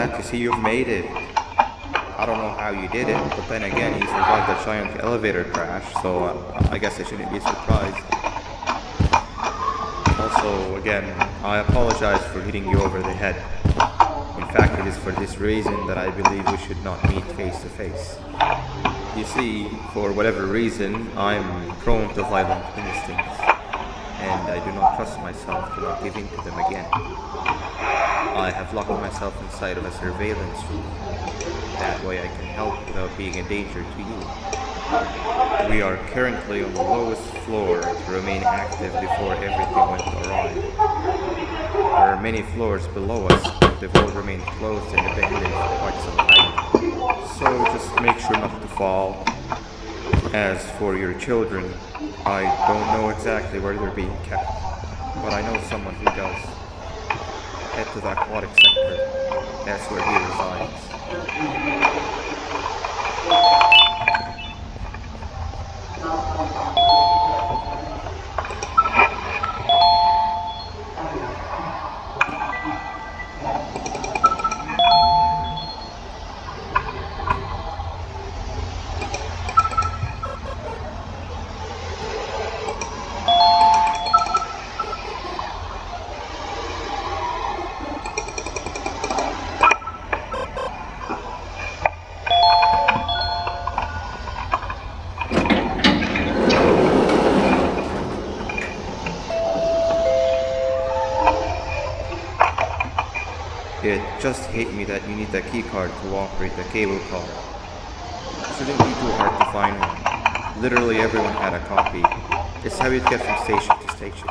glad to see you've made it. I don't know how you did it, but then again, you survived a giant elevator crash, so I guess I shouldn't be surprised. Also, again, I apologize for hitting you over the head. In fact, it is for this reason that I believe we should not meet face to face. You see, for whatever reason, I'm prone to violent instincts, and I do not trust myself to not give in to them again. I have locked myself inside of a surveillance room. That way I can help without being a danger to you. We are currently on the lowest floor to remain active before everything went awry. There are many floors below us, but they've all remained closed and abandoned for quite some time. So just make sure not to fall. As for your children, I don't know exactly where they're being kept, but I know someone who does. Head to the aquatic sector. That's where he resides. It just hit me that you need a keycard to operate the cable car. Shouldn't be too hard to find one. Literally everyone had a copy. It's how you get from station to station.